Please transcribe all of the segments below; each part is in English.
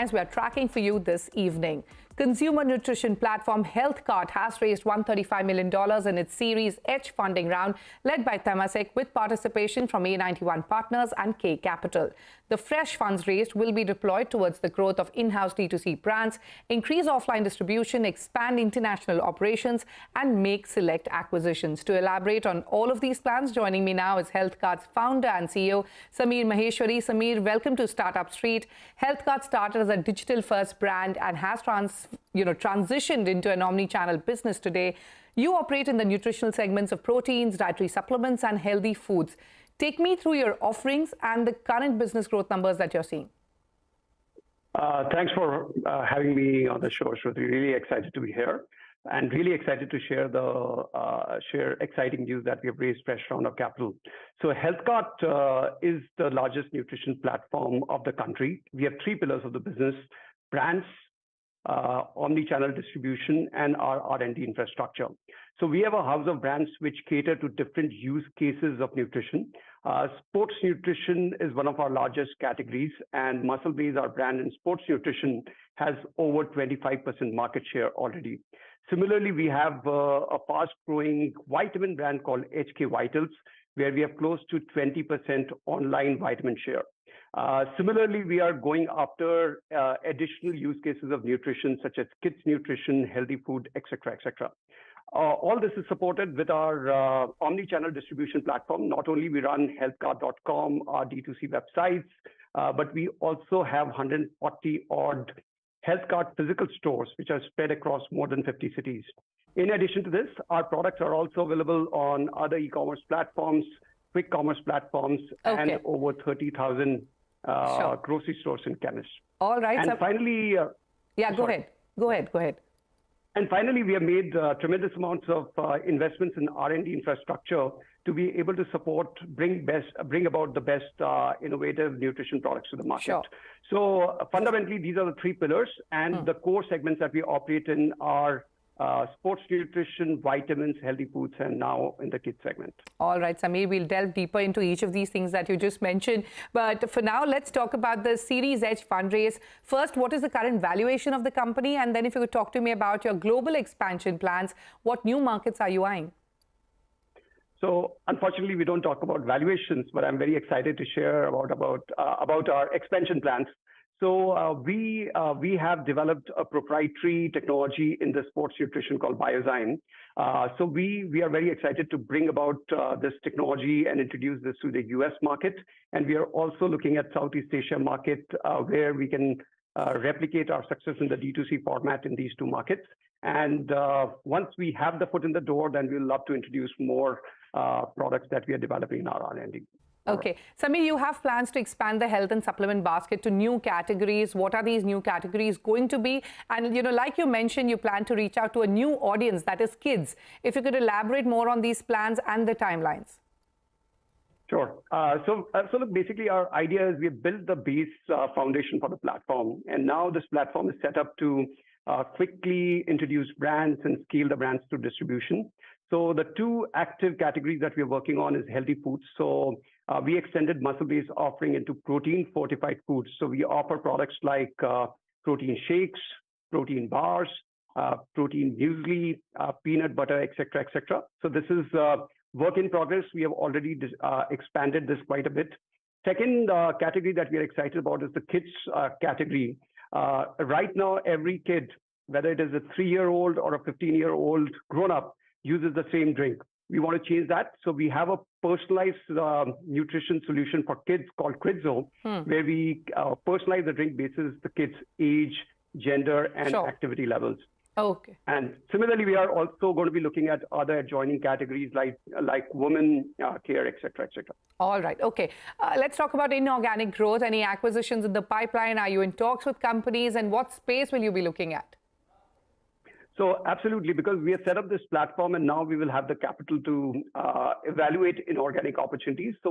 headlines we are tracking for you this evening. Consumer nutrition platform Healthkart has raised $135 million in its Series H funding round, led by Temasek, with participation from A91 Partners and K Capital. The fresh funds raised will be deployed towards the growth of in-house D2C brands, increase offline distribution, expand international operations, and make select acquisitions. To elaborate on all of these plans, joining me now is Healthkart's founder and CEO, Sameer Maheshwari. Sameer, welcome to Startup Street. Healthkart started as a digital-first brand and has transitioned into an omni-channel business today. You operate in the nutritional segments of proteins, dietary supplements, and healthy foods. Take me through your offerings and the current business growth numbers that you're seeing. Thanks for having me on the show, Shruti. Really excited to be here and really excited to share exciting news that we have raised fresh round of capital. So Healthkart is the largest nutrition platform of the country. We have three pillars of the business: brands, omni-channel distribution, and our R&D infrastructure. So we have a house of brands which cater to different use cases of nutrition. Sports nutrition is one of our largest categories, and Muscle Base, our brand in sports nutrition, has over 25% market share already. Similarly, we have a fast-growing vitamin brand called HK Vitals, where we have close to 20% online vitamin share. Similarly, we are going after additional use cases of nutrition, such as kids nutrition, healthy food, etc., etc. All this is supported with our omni-channel distribution platform. Not only we run healthkart.com, our D2C websites, but we also have 140 odd Healthkart physical stores, which are spread across more than 50 cities. In addition to this, our products are also available on other e-commerce platforms, quick commerce platforms, and over 30,000 grocery stores and chemists. All right. And finally, go ahead. And finally, we have made tremendous amounts of investments in R&D infrastructure to be able to bring about the best innovative nutrition products to the market. Sure. So fundamentally, these are the three pillars, and the core segments that we operate in are sports nutrition, vitamins, healthy foods, and now in the kids segment. All right, Sameer, we'll delve deeper into each of these things that you just mentioned. But for now, let's talk about the Series H fundraise. First, what is the current valuation of the company? And then if you could talk to me about your global expansion plans, what new markets are you eyeing? So unfortunately, we don't talk about valuations, but I'm very excited to share about our expansion plans. So we have developed a proprietary technology in the sports nutrition called Biozyme. So we are very excited to bring about this technology and introduce this to the US market. And we are also looking at Southeast Asia market where we can replicate our success in the D2C format in these two markets. And once we have the foot in the door, then we'll love to introduce more products that we are developing in our R&D. Okay. Sameer, you have plans to expand the health and supplement basket to new categories. What are these new categories going to be? And, like you mentioned, you plan to reach out to a new audience, that is kids. If you could elaborate more on these plans and the timelines. Sure. So look, basically our idea is we built the base foundation for the platform. And now this platform is set up to quickly introduce brands and scale the brands to distribution. So the two active categories that we're working on is healthy foods. So we extended Muscle Base offering into protein fortified foods. So we offer products like protein shakes, protein bars, protein muesli, peanut butter, etc., etc. So this is work in progress. We have already expanded this quite a bit. Second category that we are excited about is the kids category. Right now, every kid, whether it is a 3-year-old or a 15-year-old grown-up, uses the same drink. We want to change that. So we have a personalized nutrition solution for kids called Quidzo, where we personalize the drink basis the kids' age, gender, and activity levels. Okay. And similarly, we are also going to be looking at other adjoining categories like women care, etc., etc. All right. Okay. Let's talk about inorganic growth. Any acquisitions in the pipeline? Are you in talks with companies? And what space will you be looking at? So absolutely, because we have set up this platform and now we will have the capital to evaluate inorganic opportunities. So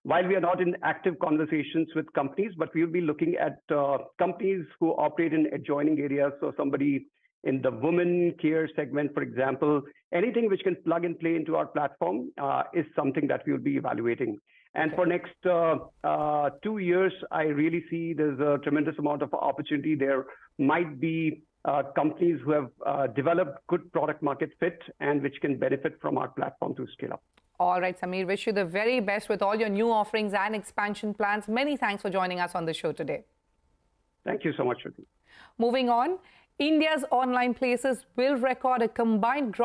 while we are not in active conversations with companies, but we will be looking at companies who operate in adjoining areas. So somebody in the women care segment, for example, anything which can plug and play into our platform is something that we will be evaluating. And for next 2 years, I really see there's a tremendous amount of opportunity. There might be companies who have developed good product market fit and which can benefit from our platform to scale up. All right, Samir, wish you the very best with all your new offerings and expansion plans. Many thanks for joining us on the show today. Thank you so much, Shruti. Moving on, India's online places will record a combined gross